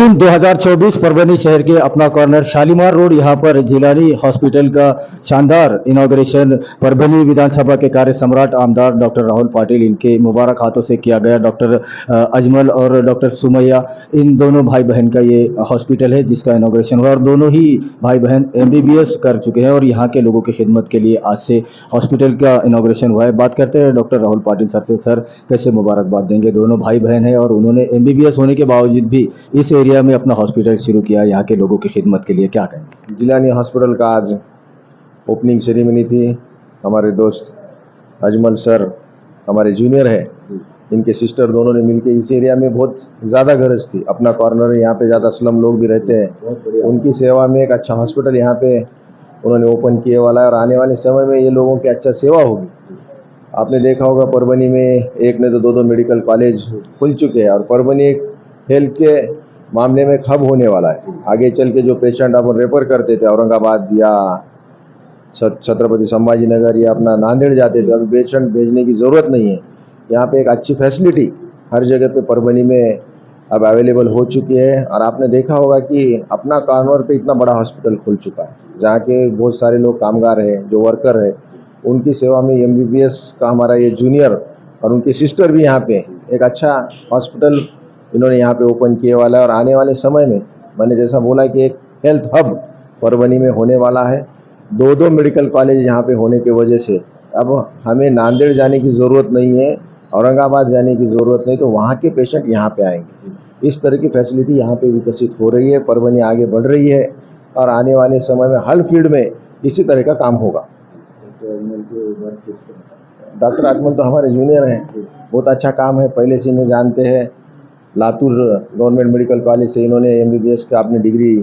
जून 2024 परभनी शहर के अपना कॉर्नर शालीमार रोड यहाँ पर जिलानी हॉस्पिटल का शानदार इनॉग्रेशन परभनी विधानसभा के कार्य सम्राट आमदार डॉक्टर राहुल पाटिल इनके मुबारक हाथों से किया गया। डॉक्टर अजमल और डॉक्टर सुमैया, इन दोनों भाई बहन का ये हॉस्पिटल है जिसका इनॉग्रेशन हुआ और दोनों ही भाई बहन MBBS कर चुके हैं और यहाँ के लोगों की खिदमत के लिए आज से हॉस्पिटल का इनॉग्रेशन हुआ है। बात करते हैं डॉक्टर राहुल पाटिल सर से। सर, कैसे मुबारकबाद देंगे? दोनों भाई बहन हैं और उन्होंने MBBS होने के बावजूद भी इस एरिया में अपना हॉस्पिटल शुरू किया, यहाँ के लोगों की खिदमत के लिए, क्या कहें? जिलानी हॉस्पिटल का आज ओपनिंग सेरेमनी थी। हमारे दोस्त अजमल सर हमारे जूनियर है, इनके सिस्टर दोनों ने मिलकर इस एरिया में बहुत ज़्यादा गरज थी। अपना कॉर्नर है, यहाँ पे ज़्यादा स्लम लोग भी रहते हैं, उनकी सेवा में एक अच्छा हॉस्पिटल यहाँ पे उन्होंने ओपन किए वाला है और आने वाले समय में ये लोगों की अच्छा सेवा होगी। आपने देखा होगा परभनी में एक ने तो दो मेडिकल कॉलेज खुल चुके हैं और परभनी एक हेल्थ के मामले में हब होने वाला है। आगे चल के जो पेशेंट अपन रेफर करते थे औरंगाबाद या छत्रपति संभाजी नगर या अपना नांदेड़ जाते थे, अभी पेशेंट भेजने की ज़रूरत नहीं है। यहाँ पे एक अच्छी फैसिलिटी हर जगह पे परभनी में अब अवेलेबल हो चुकी है और आपने देखा होगा कि अपना कॉर्नर पे इतना बड़ा हॉस्पिटल खुल चुका है जहाँ के बहुत सारे लोग कामगार हैं, जो वर्कर है, उनकी सेवा में MBBS का हमारा ये जूनियर और उनकी सिस्टर भी यहाँ पे एक अच्छा हॉस्पिटल इन्होंने यहाँ पे ओपन किए वाला है और आने वाले समय में मैंने जैसा बोला कि एक हेल्थ हब परभनी में होने वाला है। दो मेडिकल कॉलेज यहाँ पे होने की वजह से अब हमें नांदेड़ जाने की ज़रूरत नहीं है, औरंगाबाद जाने की ज़रूरत नहीं, तो वहाँ के पेशेंट यहाँ पे आएंगे। इस तरह की फैसिलिटी यहाँ पे विकसित हो रही है, परभनी आगे बढ़ रही है और आने वाले समय में हर फील्ड में इसी तरह का काम होगा। डॉक्टर अजमल तो हमारे जूनियर हैं, बहुत अच्छा काम है, पहले से इन्हें जानते हैं। लातूर गवर्नमेंट मेडिकल कॉलेज से इन्होंने MBBS का अपनी डिग्री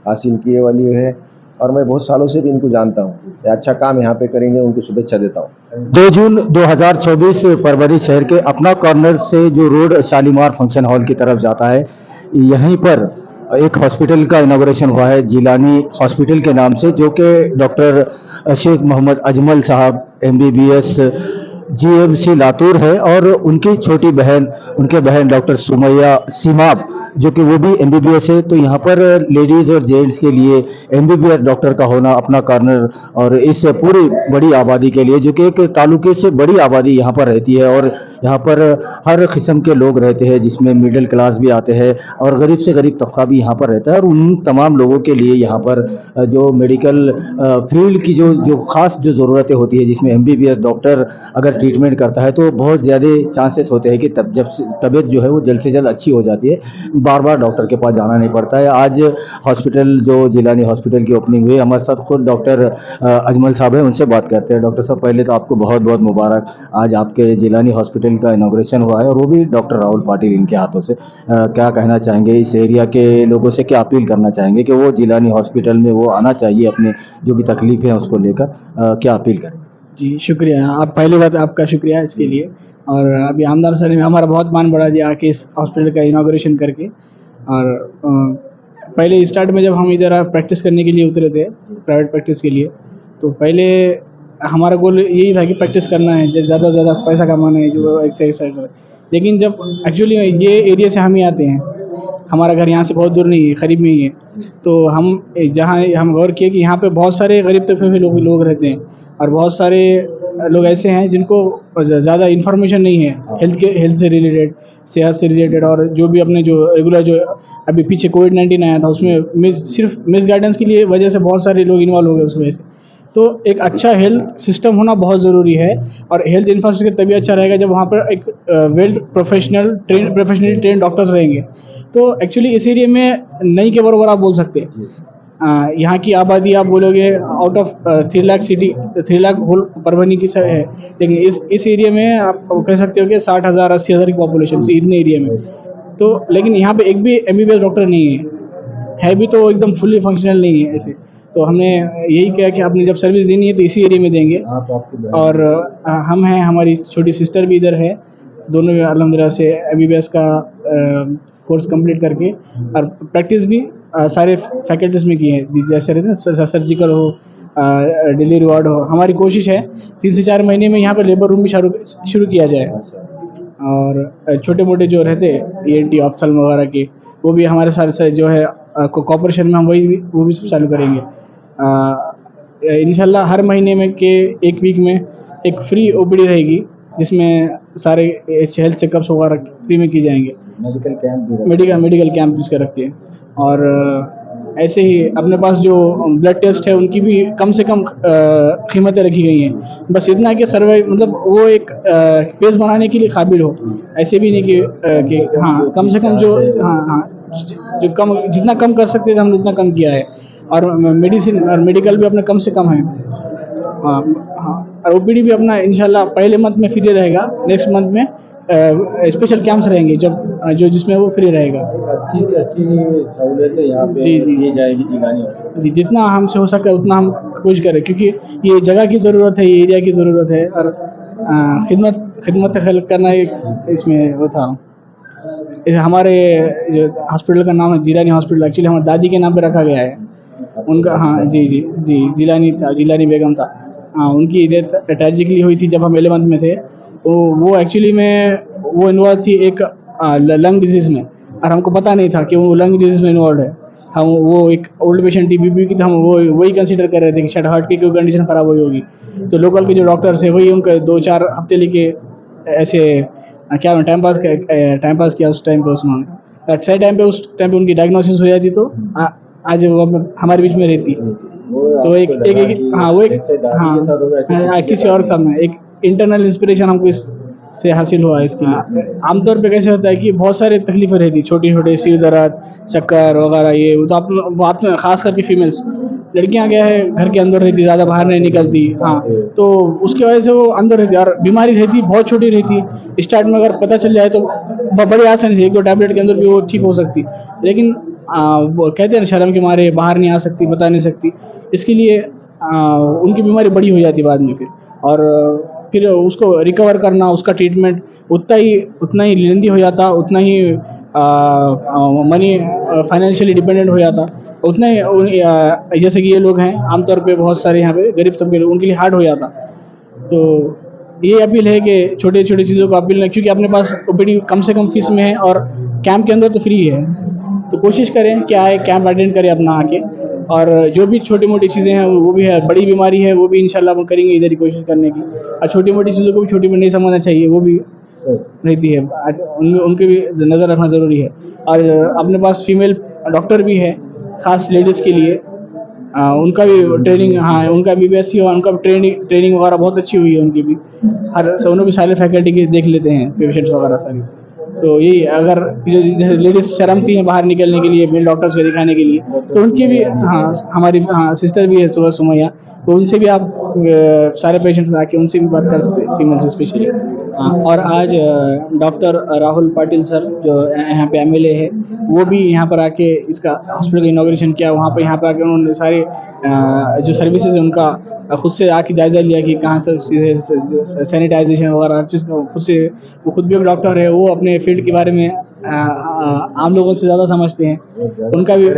हासिल किए वाली है और मैं बहुत सालों से भी इनको जानता हूँ। अच्छा काम यहाँ पे करेंगे, उनको शुभेच्छा देता हूँ। 2 जून 2024 परभनी शहर के अपना कॉर्नर से जो रोड शालीमार फंक्शन हॉल की तरफ जाता है, यहीं पर एक हॉस्पिटल का इनॉग्रेशन हुआ है जिलानी हॉस्पिटल के नाम से, जो कि डॉक्टर शेख मोहम्मद अजमल साहब MBBS GMC लातूर है और उनकी छोटी बहन, उनके बहन डॉक्टर सुमैया सीमाब, जो कि वो भी MBBS है। तो यहाँ पर लेडीज़ और जेंट्स के लिए MBBS डॉक्टर का होना अपना कॉर्नर और इस पूरी बड़ी आबादी के लिए, जो कि एक तालुके से बड़ी आबादी यहाँ पर रहती है और यहाँ पर हर किस्म के लोग रहते हैं, जिसमें मिडिल क्लास भी आते हैं और गरीब से गरीब तबका भी यहाँ पर रहता है। और उन तमाम लोगों के लिए यहाँ पर जो मेडिकल फील्ड की जो खास जो ज़रूरतें होती है, जिसमें MBBS डॉक्टर अगर ट्रीटमेंट करता है तो बहुत ज़्यादा चांसेस होते हैं कि तबीयत जो है वो जल्द से जल्द अच्छी हो जाती है, बार बार डॉक्टर के पास जाना नहीं पड़ता है। आज हॉस्पिटल जो जिलानी हॉस्पिटल की ओपनिंग हुई, हमारे साथ खुद डॉक्टर अजमल साहब हैं, उनसे बात करते हैं। डॉक्टर साहब, पहले तो आपको बहुत बहुत मुबारक, आज आपके जिलानी हॉस्पिटल का इनॉग्रेशन हुआ है और वो भी डॉक्टर राहुल पाटिल इनके हाथों से। क्या कहना चाहेंगे? इस एरिया के लोगों से क्या अपील करना चाहेंगे कि वो जिलानी हॉस्पिटल में वो आना चाहिए, अपने जो भी तकलीफ है उसको लेकर क्या अपील करें? जी शुक्रिया। आप पहली बात आपका शुक्रिया इसके लिए, और अभी आमदार सर ने हमारा बहुत मान बढ़ा दिया आके इस हॉस्पिटल का इनॉग्रेशन करके। और पहले स्टार्ट में जब हम इधर प्रैक्टिस करने के लिए उतरे थे, प्राइवेट प्रैक्टिस के लिए, तो पहले हमारा गोल यही था कि प्रैक्टिस करना है, ज़्यादा से ज़्यादा पैसा कमाना है, जो एक्सरसाइज। लेकिन जब एक्चुअली ये एरिया से हम ही आते हैं, हमारा घर यहाँ से बहुत दूर नहीं है, करीब में ही है, तो हम जहाँ हम गौर किए कि यहाँ पे बहुत सारे गरीब तबके के लोग रहते हैं और बहुत सारे लोग ऐसे हैं जिनको ज़्यादा इन्फॉर्मेशन नहीं है हेल्थ से रिलेटेड, सेहत से रिलेटेड, और जो भी अपने जो रेगुलर जो अभी पीछे COVID-19 आया था उसमें सिर्फ मिस गाइडेंस की लिए वजह से बहुत सारे लोग इन्वॉल्व हो गए उस वजह से। तो एक अच्छा हेल्थ सिस्टम होना बहुत ज़रूरी है और हेल्थ इंफ्रास्ट्रक्चर तभी अच्छा रहेगा जब वहाँ पर एक वेल प्रोफेशनली ट्रेन डॉक्टर्स रहेंगे। तो एक्चुअली इस एरिया में नहीं के बराबर आप बोल सकते हैं। यहाँ की आबादी आप बोलोगे out of 3 lakh city, 3 lakh whole Parbhani की है, लेकिन इस एरिया में आप कह सकते हो कि 60,000 80,000 की पॉपुलेशन इतने एरिया में। तो लेकिन यहाँ पे एक भी MBBS डॉक्टर नहीं है भी तो एकदम फुल्ली फंक्शनल नहीं है ऐसे। तो हमने यही किया कि आपने जब सर्विस देनी है तो इसी एरिया में देंगे। और हम हैं, हमारी छोटी सिस्टर भी इधर है, दोनों अल्हम्दुलिल्लाह से MBBS का कोर्स कंप्लीट करके और प्रैक्टिस भी सारे फैकल्टीज़ में की है, जैसे रहते हैं सर्जिकल हो, डिलीवरी वार्ड हो। हमारी कोशिश है 3 से 4 महीने में यहाँ पर लेबर रूम भी शुरू किया जाए और छोटे मोटे जो रहते ENT ऑप्थल्म वगैरह के वो भी हमारे साथ से जो है कॉपरेशन में हम वो भी सब चालू करेंगे। इंशाल्लाह हर महीने में के एक वीक में एक फ्री ओपीडी रहेगी, जिसमें सारे हेल्थ चेकअप्स वगैरह फ्री में की जाएंगे। मेडिकल कैंप इसका रखती है। और ऐसे ही अपने पास जो ब्लड टेस्ट है उनकी भी कम से कम कीमतें रखी गई हैं। बस इतना कि सर्वाइव मतलब वो एक पेज बनाने के लिए काबिल हो, ऐसे भी नहीं कि हाँ कम से कम जो जो कम जितना कम कर सकते थे हमने उतना कम किया है। और मेडिसिन और मेडिकल भी अपना कम से कम है। और ओपीडी भी अपना इंशाल्लाह पहले मंथ में फ्री रहेगा, नेक्स्ट मंथ में स्पेशल कैंप्स रहेंगे जो जिसमें वो फ्री रहेगा। अच्छी से अच्छी सहूलियतें यहाँ पे जी दी जाएगी जिलानी हॉस्पिटल। जी, जितना हमसे हो सके उतना हम कोशिश करें, क्योंकि ये जगह की ज़रूरत है, ये एरिया की ज़रूरत है। और खिदमत खल्क करना एक इसमें वो था। हमारे जो हॉस्पिटल का नाम है जिलानी हॉस्पिटल, एक्चुअली हमारी दादी के नाम पे रखा गया है उनका। हाँ जी, जिलानी बेगम था। हाँ, उनकी डेथ ट्रेजिकली हुई थी जब हम 11th में थे। वो एक्चुअली में वो इन्वॉल्व थी एक लंग डिजीज़ में, और हमको पता नहीं था कि वो लंग डिजीज़ में इन्वॉल्व है। हम वो एक ओल्ड पेशेंट थी बीपी की, तो हम वही कंसीडर कर रहे थे कि शायद हार्ट की कोई कंडीशन ख़राब हुई होगी। तो लोकल के जो डॉक्टर्स है वही उनका 2-4 हफ्ते लेके ऐसे क्या टाइम पास किया उस टाइम पे उन्होंने। सही टाइम पे उनकी डायग्नोसिस हो जाती तो आज वो हमारे बीच में रहती। तो एक किसी और के सामने एक इंटरनल इंस्पिरेशन हमको इससे हासिल हुआ है इसके लिए। आमतौर पे कैसे होता है कि बहुत सारे तकलीफें रहती, छोटी छोटे सिर दर्द, चक्कर वगैरह, ये तो आप में खास करके फीमेल्स लड़कियां क्या है घर के अंदर रहती, ज़्यादा बाहर नहीं निकलती। हाँ, तो उसकी वजह से वो अंदर रहती और बीमारी रहती बहुत छोटी रहती। स्टार्ट में अगर पता चल जाए तो बड़े आसानी से 1-2 टैबलेट के अंदर भी वो ठीक हो सकती। लेकिन वो कहते हैं ना, शर्म के मारे बाहर नहीं आ सकती, बता नहीं सकती। इसके लिए उनकी बीमारी बड़ी हो जाती बाद में और फिर उसको रिकवर करना, उसका ट्रीटमेंट उतना ही लेंदी हो जाता, उतना ही मनी फाइनेंशियली डिपेंडेंट हो जाता, उतना ही जैसे कि ये लोग हैं आमतौर पे बहुत सारे यहाँ पे गरीब तबके लोग, उनके लिए हार्ड हो जाता। तो ये अपील है कि छोटे छोटे चीज़ों को अपील, क्योंकि अपने पास ओपीडी कम से कम फीस में है और कैंप के अंदर तो फ्री है। तो कोशिश करें कि आए, कैंप अटेंड करें अपना आके, और जो भी छोटी मोटी चीज़ें हैं वो भी है, बड़ी बीमारी है वो भी इंशाल्लाह हम करेंगे इधर ही कोशिश करने की। और छोटी मोटी चीज़ों को भी छोटी में नहीं समझना चाहिए, वो भी रहती है, उनके भी नज़र रखना ज़रूरी है। और अपने पास फीमेल डॉक्टर भी है ख़ास लेडीज़ के लिए, उनका भी ट्रेनिंग, हाँ उनका BBSc हुआ, उनका ट्रेनिंग वगैरह बहुत अच्छी हुई है उनकी भी। उन्होंने भी सारे फैकल्टी के देख लेते हैं पेशेंट्स वगैरह सारी। तो यही अगर जैसे लेडीज़ शर्मती हैं बाहर निकलने के लिए मेल डॉक्टर्स को दिखाने के लिए, तो उनकी भी हमारी सिस्टर भी है सुमैया, तो उनसे भी आप सारे पेशेंट्स आके उनसे भी बात कर सकते हैं, फीमेल स्पेशली। और आज डॉक्टर राहुल पाटिल सर जो यहाँ पे MLA है, वो भी यहाँ पर आके इसका हॉस्पिटल का इनॉग्रेशन किया। वहाँ पर यहाँ पर आके उन्होंने सारे जो सर्विसेज है उनका खुद से आके जायज़ा लिया कि कहाँ से सैनिटाइजेशन वगैरह हर चीज़ खुद से। वो खुद भी एक डॉक्टर है, वो अपने फील्ड के बारे में आम लोगों से ज़्यादा समझते हैं। उनका भी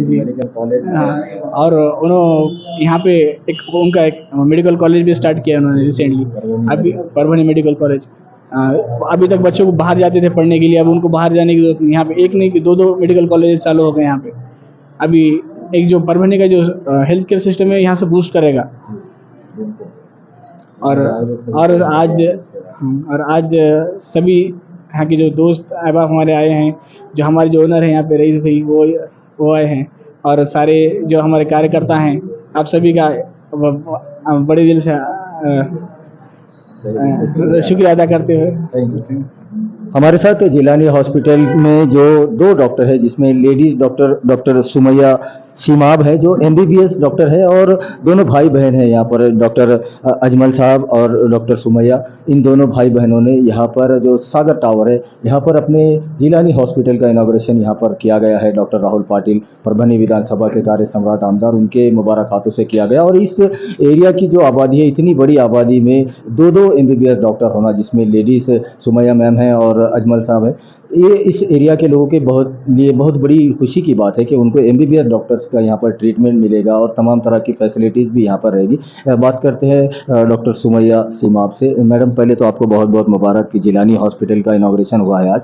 जी हाँ, और उन्होंने यहाँ पे उनका एक मेडिकल कॉलेज भी स्टार्ट किया उन्होंने रिसेंटली, अभी परभनी मेडिकल कॉलेज। अभी तक बच्चों को बाहर जाते थे पढ़ने के लिए, अब उनको बाहर जाने की जरूरत नहीं, यहाँ पे एक नहीं कि 2 मेडिकल कॉलेज चालू हो गए यहाँ पे। अभी एक जो परभनी का जो हेल्थ केयर सिस्टम है यहाँ से बूस्ट करेगा। और आज सभी यहाँ के जो दोस्त अहबाब हमारे आए हैं, जो हमारे जो ओनर हैं यहाँ पे रईस भाई, वो आए हैं, और सारे जो हमारे कार्यकर्ता हैं, आप सभी का बड़े दिल से शुक्रिया अदा करते हुए। हमारे साथ जिलानी हॉस्पिटल में जो 2 डॉक्टर है, जिसमें लेडीज डॉक्टर सुमैया सीमाब है जो MBBS डॉक्टर है, और दोनों भाई बहन हैं यहाँ पर, डॉक्टर अजमल साहब और डॉक्टर सुमैया। इन दोनों भाई बहनों ने यहाँ पर जो सागर टावर है यहाँ पर अपने जिलानी हॉस्पिटल का इनॉग्रेशन यहाँ पर किया गया है। डॉक्टर राहुल पाटिल परभनी विधानसभा के कार्य सम्राट आमदार, उनके मुबारक हाथों से किया गया। और इस एरिया की जो आबादी है, इतनी बड़ी आबादी में 2 MBBS डॉक्टर होना, जिसमें लेडीज़ सुमैया मैम है और अजमल साहब है, ये इस एरिया के लोगों के लिए बहुत बड़ी खुशी की बात है कि उनको एमबीबीएस डॉक्टर्स का यहाँ पर ट्रीटमेंट मिलेगा और तमाम तरह की फैसिलिटीज़ भी यहाँ पर रहेगी। बात करते हैं डॉक्टर सुमैया सीमाब से। मैडम, पहले तो आपको बहुत बहुत मुबारक कि जिलानी हॉस्पिटल का इनाग्रेशन हुआ है आज।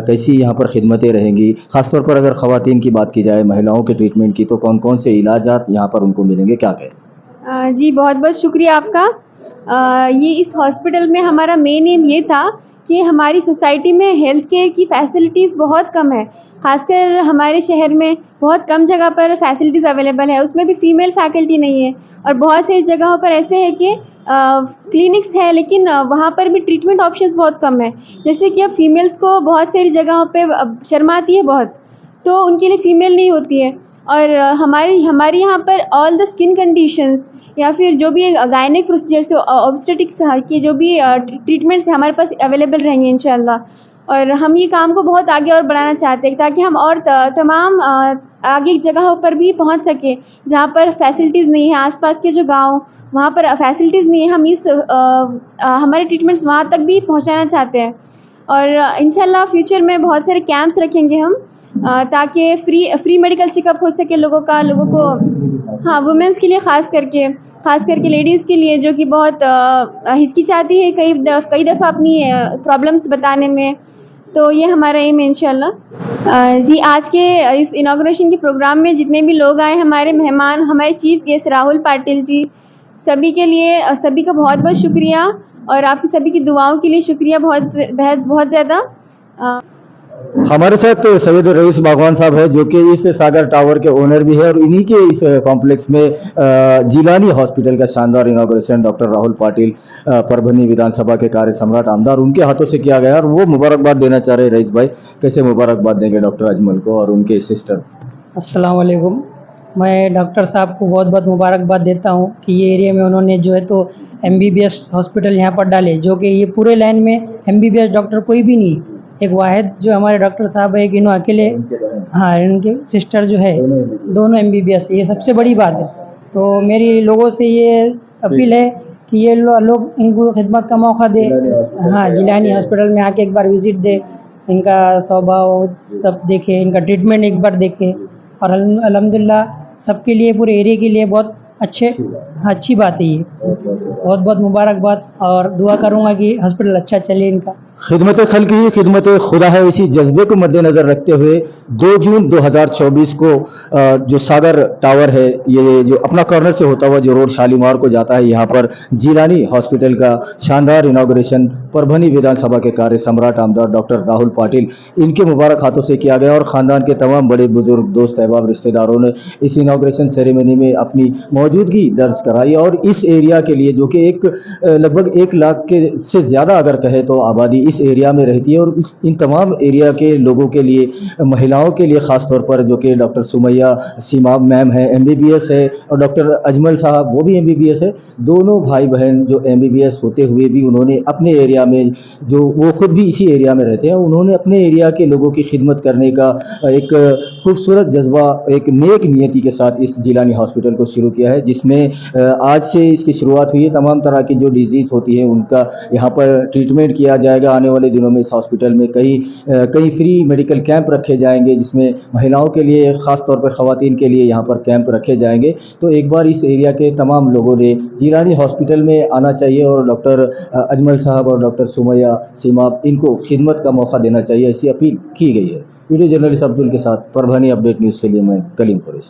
कैसी यहाँ पर खिदमतें रहेंगी, खासतौर पर अगर ख़वातीन की बात की जाए, महिलाओं के ट्रीटमेंट की, तो कौन कौन से इलाजात यहाँ पर उनको मिलेंगे, क्या कहें? जी बहुत बहुत शुक्रिया आपका। ये इस हॉस्पिटल में हमारा मेन एम ये था कि हमारी सोसाइटी में हेल्थ केयर की फैसिलिटीज़ बहुत कम है। खासकर हमारे शहर में बहुत कम जगह पर फैसिलिटीज़ अवेलेबल है, उसमें भी फ़ीमेल फैकल्टी नहीं है। और बहुत सी जगहों पर ऐसे है कि क्लिनिक्स है लेकिन वहाँ पर भी ट्रीटमेंट ऑप्शंस बहुत कम है। जैसे कि अब फीमेल्स को बहुत सारी जगहों पे शर्म आती है बहुत, तो उनके लिए फ़ीमेल नहीं होती है। और हमारे यहाँ पर ऑल द स्किन कंडीशंस या फिर जो भी गायनिक प्रोसीजर्स ऑब्स्टेटिक्स की जो भी ट्रीटमेंट्स हमारे पास अवेलेबल रहेंगे इंशाल्लाह। और हम ये काम को बहुत आगे और बढ़ाना चाहते हैं ताकि हम और तमाम आगे जगहों पर भी पहुंच सके जहाँ पर फैसिलिटीज़ नहीं है। आसपास के जो गांव वहाँ पर फैसिलिटीज़ नहीं है, हम हमारे ट्रीटमेंट्स वहाँ तक भी पहुँचाना चाहते हैं। और इंशाल्लाह फ्यूचर में बहुत सारे कैंप्स रखेंगे हम ताकि फ्री मेडिकल चेकअप हो सके लोगों को। हाँ, वुमेंस के लिए ख़ास करके लेडीज़ के लिए जो कि बहुत हिचकिचाती है कई दफ़ा अपनी प्रॉब्लम्स बताने में। तो ये हमारा एम है इंशाल्लाह। जी, आज के इस इनाग्रेशन के प्रोग्राम में जितने भी लोग आए, हमारे मेहमान, हमारे चीफ गेस्ट राहुल पाटिल जी, सभी का बहुत बहुत शुक्रिया और आपकी सभी की दुआओं के लिए शुक्रिया बहुत ज़्यादा। हमारे साथ सैयद रईस बागवान साहब है जो कि इस सागर टावर के ओनर भी है और इन्हीं के इस कॉम्प्लेक्स में जिलानी हॉस्पिटल का शानदार इनाग्रेशन डॉक्टर राहुल पाटिल परभनी विधानसभा के कार्य सम्राट आमदार उनके हाथों से किया गया और वो मुबारकबाद देना चाह रहे। रईस भाई, कैसे मुबारकबाद देंगे डॉक्टर अजमल को और उनके सिस्टर? अस्सलाम वालेकुम। मैं डॉक्टर साहब को बहुत बहुत मुबारकबाद देता हूँ कि ये एरिया में उन्होंने जो है तो एमबीबीएस हॉस्पिटल यहाँ पर डाले, जो कि ये पूरे लाइन में एमबीबीएस डॉक्टर कोई भी नहीं। एक वाहिद जो हमारे डॉक्टर साहब है कि इन्होंने अकेले, हाँ, इनके सिस्टर जो है दोनों एमबीबीएस, ये सबसे बड़ी बात है। तो मेरी लोगों से ये अपील है कि ये लोग इनको खिदमत का मौका दे। हाँ, जिलानी हॉस्पिटल में आके एक बार विज़िट दे, इनका स्वभाव सब देखे, इनका ट्रीटमेंट एक बार देखे। और अल्हम्दुलिल्लाह सबके लिए, पूरे एरिया के लिए बहुत अच्छी बात है ये। बहुत बहुत मुबारकबाद और दुआ करूँगा कि हॉस्पिटल अच्छा चले इनका। खिदमत खल्क ही खिदमत खुदा है, इसी जज्बे को मद्देनजर रखते हुए 2 जून 2024 को जो सागर टावर है, ये जो अपना कॉर्नर से होता हुआ जो रोड शालीमार को जाता है, यहाँ पर जिलानी हॉस्पिटल का शानदार इनाग्रेशन परभनी विधानसभा के कार्य सम्राट आमदार डॉक्टर राहुल पाटिल इनके मुबारक हाथों से किया गया और ख़ानदान के तमाम बड़े बुजुर्ग, दोस्त, अहबाब, रिश्तेदारों ने इस इनाग्रेशन सेरेमनी में अपनी मौजूदगी दर्ज कराई। और इस एरिया के लिए जो कि लगभग 1 लाख के से ज़्यादा अगर कहे तो आबादी इस एरिया में रहती है और इन तमाम एरिया के लोगों के लिए, महिलाओं के लिए ख़ास तौर पर, जो कि डॉक्टर सुमैया सीमाब मैम है, एमबीबीएस है, और डॉक्टर अजमल साहब वो भी एमबीबीएस है। दोनों भाई बहन जो एमबीबीएस होते हुए भी उन्होंने अपने एरिया में, जो वो खुद भी इसी एरिया में रहते हैं, उन्होंने अपने एरिया के लोगों की खिदमत करने का एक खूबसूरत जज्बा, एक नेक नियति के साथ इस जिलानी हॉस्पिटल को शुरू किया है, जिसमें आज से इसकी शुरुआत हुई है। तमाम तरह की जो डिजीज़ होती है उनका यहाँ पर ट्रीटमेंट किया जाएगा। आने वाले दिनों में इस हॉस्पिटल में कई फ्री मेडिकल कैंप रखे जाएंगे, जिसमें महिलाओं के लिए, ख़ास तौर पर ख़वातीन के लिए यहाँ पर कैंप रखे जाएंगे। तो एक बार इस एरिया के तमाम लोगों ने जिलानी हॉस्पिटल में आना चाहिए और डॉक्टर अजमल साहब और डॉक्टर सुमैया सीमाब इनको खिदमत का मौका देना चाहिए, ऐसी अपील की गई है। वीडियो जर्नलिस्ट अब्दुल के साथ परभनी अपडेट न्यूज़ के लिए मैं कलीम कुरैशी।